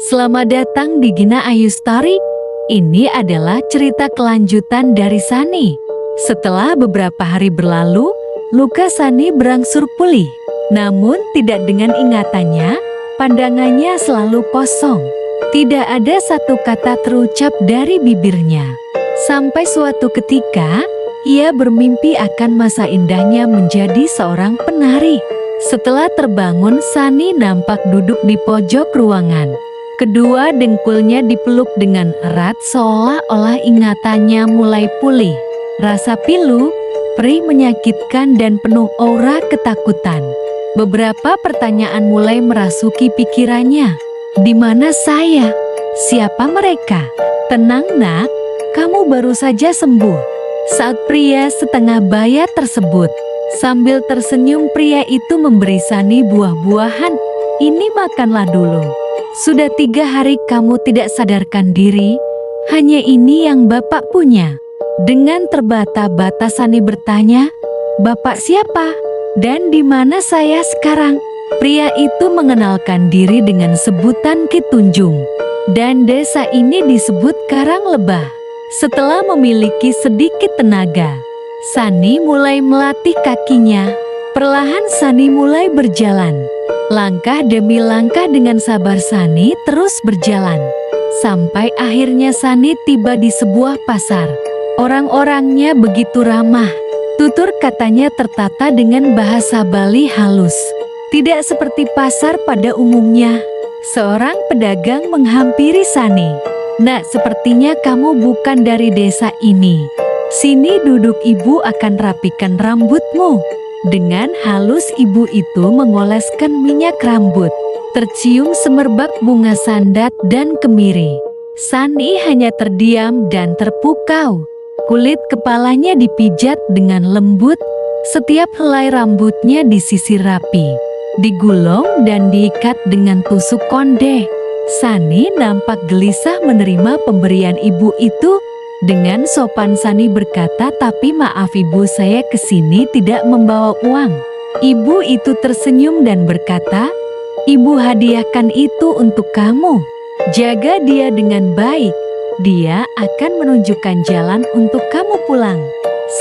Selamat datang di Gina Ayu Story. Ini adalah cerita kelanjutan dari Sani. Setelah beberapa hari berlalu, luka Sani berangsur pulih. Namun tidak dengan ingatannya, pandangannya selalu kosong. Tidak ada satu kata terucap dari bibirnya. Sampai suatu ketika, ia bermimpi akan masa indahnya menjadi seorang penari. Setelah terbangun, Sani nampak duduk di pojok ruangan. Kedua dengkulnya dipeluk dengan erat seolah-olah ingatannya mulai pulih. Rasa pilu, perih menyakitkan dan penuh aura ketakutan. Beberapa pertanyaan mulai merasuki pikirannya. Di mana saya? Siapa mereka? Tenang nak, kamu baru saja sembuh. Saat pria setengah baya tersebut, sambil tersenyum pria itu memberi Sani buah-buahan. Ini makanlah dulu. Sudah 3 hari kamu tidak sadarkan diri, hanya ini yang Bapak punya. Dengan terbata-bata Sani bertanya, Bapak siapa? Dan di mana saya sekarang? Pria itu mengenalkan diri dengan sebutan Ki Tunjung. Dan desa ini disebut Karanglebah. Setelah memiliki sedikit tenaga, Sani mulai melatih kakinya. Perlahan Sani mulai berjalan. Langkah demi langkah dengan sabar Sani terus berjalan. Sampai akhirnya Sani tiba di sebuah pasar. Orang-orangnya begitu ramah. Tutur katanya tertata dengan bahasa Bali halus. Tidak seperti pasar pada umumnya. Seorang pedagang menghampiri Sani. Nak, sepertinya kamu bukan dari desa ini. Sini duduk, ibu akan rapikan rambutmu. Dengan halus ibu itu mengoleskan minyak rambut. Tercium semerbak bunga sandat dan kemiri. Sani hanya terdiam dan terpukau. Kulit kepalanya dipijat dengan lembut. Setiap helai rambutnya disisir rapi, digulung dan diikat dengan tusuk konde. Sani nampak gelisah menerima pemberian ibu itu. Dengan sopan Sani berkata, tapi maaf ibu, saya kesini tidak membawa uang. Ibu itu tersenyum dan berkata, ibu hadiahkan itu untuk kamu. Jaga dia dengan baik, dia akan menunjukkan jalan untuk kamu pulang.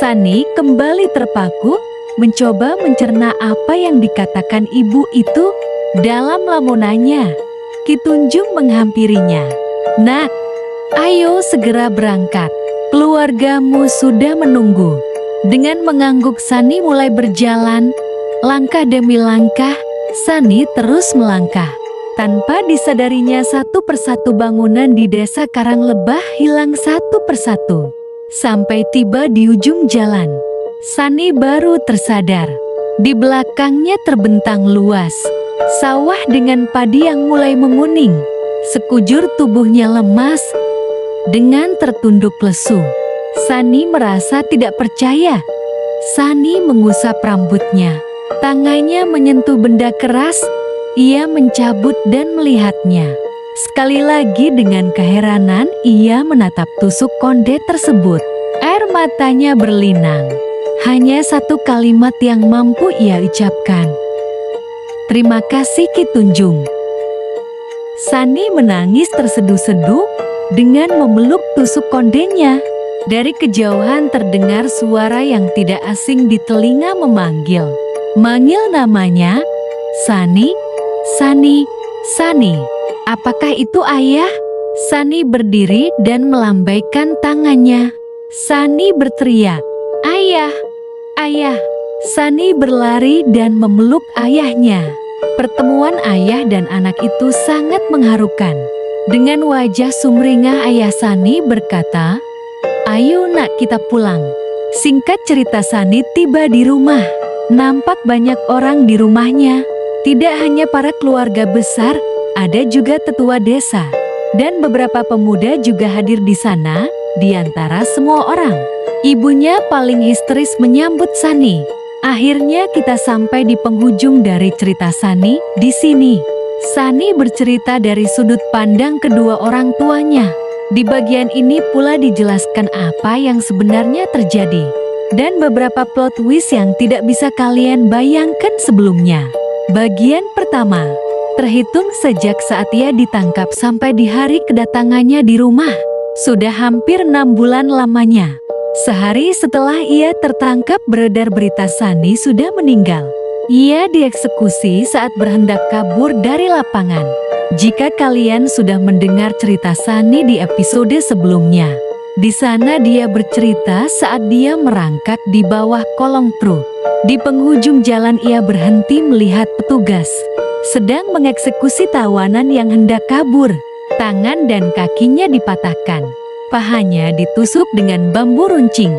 Sani kembali terpaku, mencoba mencerna apa yang dikatakan ibu itu. Dalam lamunannya, Ki Tunjung menghampirinya. Nak, ayo segera berangkat, keluargamu sudah menunggu. Dengan mengangguk Sani mulai berjalan. Langkah demi langkah, Sani terus melangkah. Tanpa disadarinya satu persatu bangunan di desa Karanglebah hilang satu persatu. Sampai tiba di ujung jalan, Sani baru tersadar. Di belakangnya terbentang luas sawah dengan padi yang mulai menguning. Sekujur tubuhnya lemas. Dengan tertunduk lesu, Sani merasa tidak percaya. Sani mengusap rambutnya. Tangannya menyentuh benda keras. Ia mencabut dan melihatnya. Sekali lagi dengan keheranan, ia menatap tusuk konde tersebut. Air matanya berlinang. Hanya satu kalimat yang mampu ia ucapkan. Terima kasih Ki Tunjung. Sani menangis terseduh-seduh dengan memeluk tusuk kondenya. Dari kejauhan terdengar suara yang tidak asing di telinga memanggil. Manggil namanya, Sani, Sani, Sani. Apakah itu ayah? Sani berdiri dan melambaikan tangannya. Sani berteriak, ayah, ayah. Sani berlari dan memeluk ayahnya. Pertemuan ayah dan anak itu sangat mengharukan. Dengan wajah sumringah ayah Sani berkata, ayo nak kita pulang. Singkat cerita Sani tiba di rumah. Nampak banyak orang di rumahnya. Tidak hanya para keluarga besar, ada juga tetua desa. Dan beberapa pemuda juga hadir di sana, di antara semua orang. Ibunya paling histeris menyambut Sani. Akhirnya kita sampai di penghujung dari cerita Sani. Di sini, Sani bercerita dari sudut pandang kedua orang tuanya. Di bagian ini pula dijelaskan apa yang sebenarnya terjadi. Dan beberapa plot twist yang tidak bisa kalian bayangkan sebelumnya. Bagian pertama, Terhitung sejak saat ia ditangkap sampai di hari kedatangannya di rumah, sudah hampir 6 bulan lamanya. Sehari setelah ia tertangkap beredar berita Sunny sudah meninggal. Ia dieksekusi saat berhendak kabur dari lapangan. Jika kalian sudah mendengar cerita Sunny di episode sebelumnya, di sana dia bercerita saat dia merangkak di bawah kolong truk. Di penghujung jalan ia berhenti melihat petugas sedang mengeksekusi tawanan yang hendak kabur. Tangan dan kakinya dipatahkan. Pahanya ditusuk dengan bambu runcing.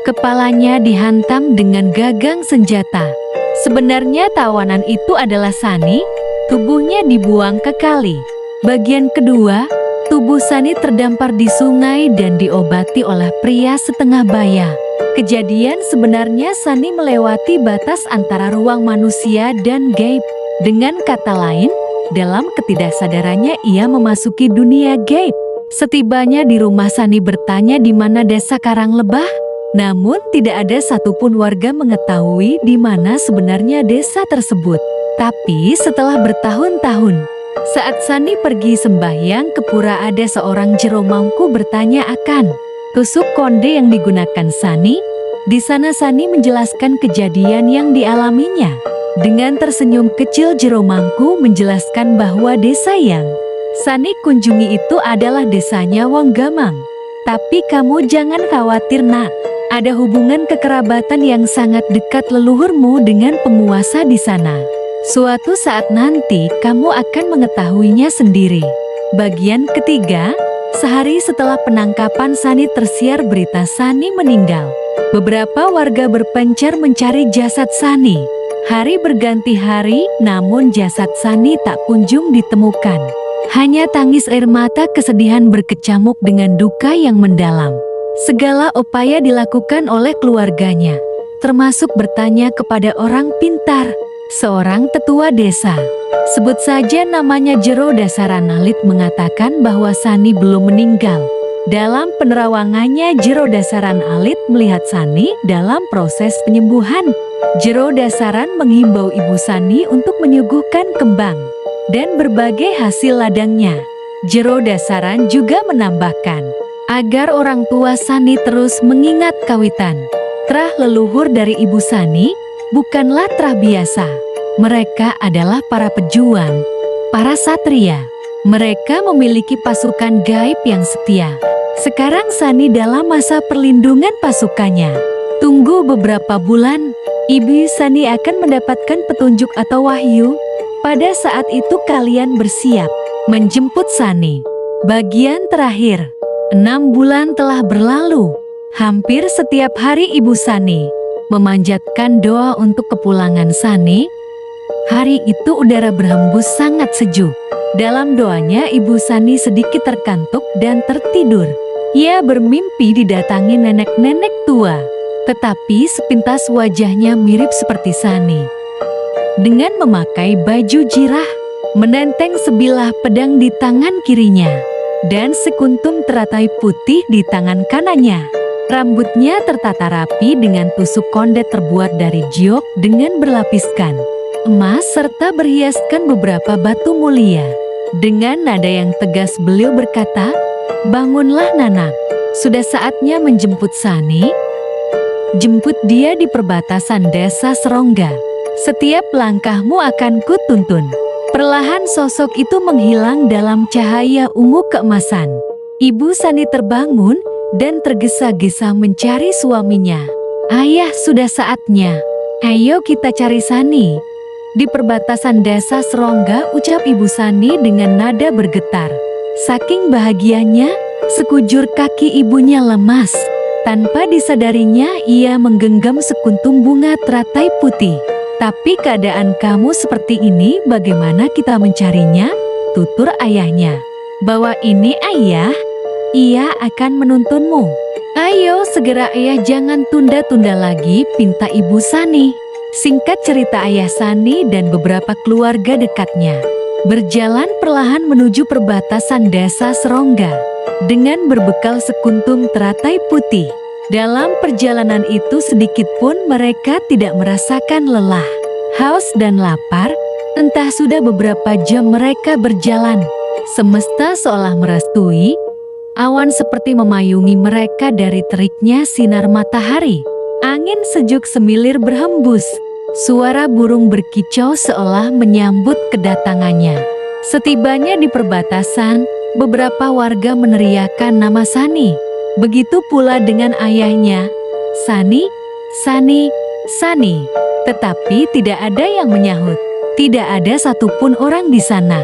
Kepalanya dihantam dengan gagang senjata. Sebenarnya tawanan itu adalah Sunny. Tubuhnya dibuang ke kali. Bagian kedua, tubuh Sunny terdampar di sungai dan diobati oleh pria setengah baya. Kejadian sebenarnya Sunny melewati batas antara ruang manusia dan gaib. Dengan kata lain, dalam ketidaksadarannya ia memasuki dunia gaib. Setibanya di rumah, Sunny bertanya di mana desa Karanglebah. Namun tidak ada satupun warga mengetahui di mana sebenarnya desa tersebut. Tapi setelah bertahun-tahun, saat Sunny pergi sembahyang ke pura, ada seorang jero mangku bertanya akan tusuk konde yang digunakan Sunny. Di sana Sunny menjelaskan kejadian yang dialaminya. Dengan tersenyum kecil, jero mangku menjelaskan bahwa desa yang Sunny kunjungi itu adalah desanya Wong Gamang. Tapi kamu jangan khawatir nak, ada hubungan kekerabatan yang sangat dekat leluhurmu dengan penguasa di sana. Suatu saat nanti kamu akan mengetahuinya sendiri. Bagian ketiga, sehari setelah penangkapan Sunny tersiar berita Sunny meninggal. Beberapa warga berpencar mencari jasad Sunny. Hari berganti hari, namun jasad Sunny tak kunjung ditemukan. Hanya tangis air mata kesedihan berkecamuk dengan duka yang mendalam. Segala upaya dilakukan oleh keluarganya, termasuk bertanya kepada orang pintar, seorang tetua desa. Sebut saja namanya Jero Dasaran Alit, mengatakan bahwa Sunny belum meninggal. Dalam penerawangannya, Jero Dasaran Alit melihat Sunny dalam proses penyembuhan. Jero Dasaran menghimbau ibu Sunny untuk menyuguhkan kembang dan berbagai hasil ladangnya. Jero Dasaran juga menambahkan agar orang tua Sunny terus mengingat kawitan. Terah leluhur dari ibu Sunny bukanlah terah biasa. Mereka adalah para pejuang, para satria. Mereka memiliki pasukan gaib yang setia. Sekarang Sunny dalam masa perlindungan pasukannya. Tunggu beberapa bulan, ibu Sunny akan mendapatkan petunjuk atau wahyu. Pada saat itu kalian bersiap menjemput Sunny. Bagian terakhir, 6 bulan telah berlalu. Hampir setiap hari ibu Sunny memanjatkan doa untuk kepulangan Sunny. Hari itu udara berhembus sangat sejuk. Dalam doanya ibu Sunny sedikit terkantuk dan tertidur. Ia bermimpi didatangi nenek-nenek tua. Tetapi sepintas wajahnya mirip seperti Sunny. Dengan memakai baju jirah, menenteng sebilah pedang di tangan kirinya, dan sekuntum teratai putih di tangan kanannya. Rambutnya tertata rapi dengan tusuk kondet terbuat dari jiok dengan berlapiskan emas serta berhiaskan beberapa batu mulia. Dengan nada yang tegas beliau berkata, "Bangunlah Nanak, sudah saatnya menjemput Sunny. Jemput dia di perbatasan desa Serongga. Setiap langkahmu akan kutuntun." Perlahan sosok itu menghilang dalam cahaya ungu keemasan. Ibu Sunny terbangun dan tergesa-gesa mencari suaminya. "Ayah, sudah saatnya. Ayo kita cari Sunny." Di perbatasan desa Serongga, ucap ibu Sunny dengan nada bergetar. Saking bahagianya, sekujur kaki ibunya lemas. Tanpa disadarinya, ia menggenggam sekuntum bunga teratai putih. "Tapi keadaan kamu seperti ini, bagaimana kita mencarinya?" tutur ayahnya. "Bawa ini ayah, ia akan menuntunmu." "Ayo segera ayah, jangan tunda-tunda lagi," pinta ibu Sunny. Singkat cerita, ayah Sunny dan beberapa keluarga dekatnya berjalan perlahan menuju perbatasan desa Serongga dengan berbekal sekuntum teratai putih. Dalam perjalanan itu sedikit pun mereka tidak merasakan lelah, haus dan lapar. Entah sudah beberapa jam mereka berjalan. Semesta seolah merestui. Awan seperti memayungi mereka dari teriknya sinar matahari. Angin sejuk semilir berhembus. Suara burung berkicau seolah menyambut kedatangannya. Setibanya di perbatasan, beberapa warga meneriakkan nama Sani. Begitu pula dengan ayahnya, Sani, Sani, Sani. Tetapi tidak ada yang menyahut. Tidak ada satupun orang di sana.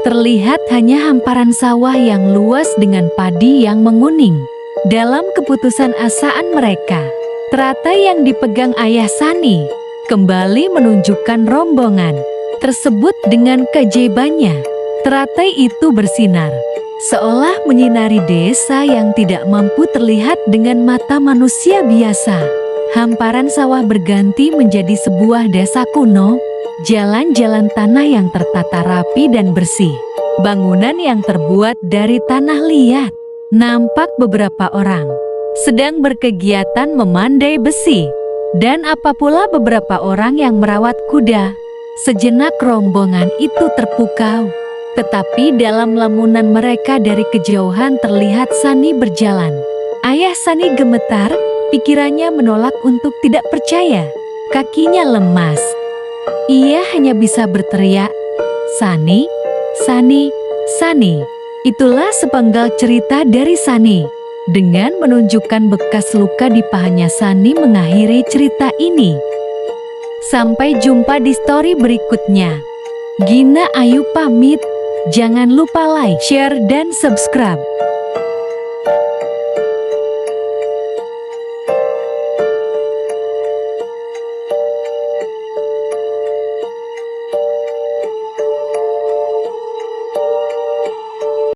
Terlihat hanya hamparan sawah yang luas dengan padi yang menguning. Dalam keputusan asaan mereka, teratai yang dipegang ayah Sani kembali menunjukkan rombongan tersebut dengan keajaibannya. Teratai itu bersinar, seolah menyinari desa yang tidak mampu terlihat dengan mata manusia biasa. Hamparan sawah berganti menjadi sebuah desa kuno. Jalan-jalan tanah yang tertata rapi dan bersih. Bangunan yang terbuat dari tanah liat. Nampak beberapa orang sedang berkegiatan memandai besi. Dan apa pula beberapa orang yang merawat kuda. Sejenak rombongan itu terpukau. Tetapi dalam lamunan mereka dari kejauhan terlihat Sani berjalan. Ayah Sani gemetar, pikirannya menolak untuk tidak percaya. Kakinya lemas. Ia hanya bisa berteriak, Sani, Sani, Sani. Itulah sepenggal cerita dari Sani. Dengan menunjukkan bekas luka di pahanya, Sani mengakhiri cerita ini. Sampai jumpa di story berikutnya. Gina Ayu pamit. Jangan lupa like, share, dan subscribe.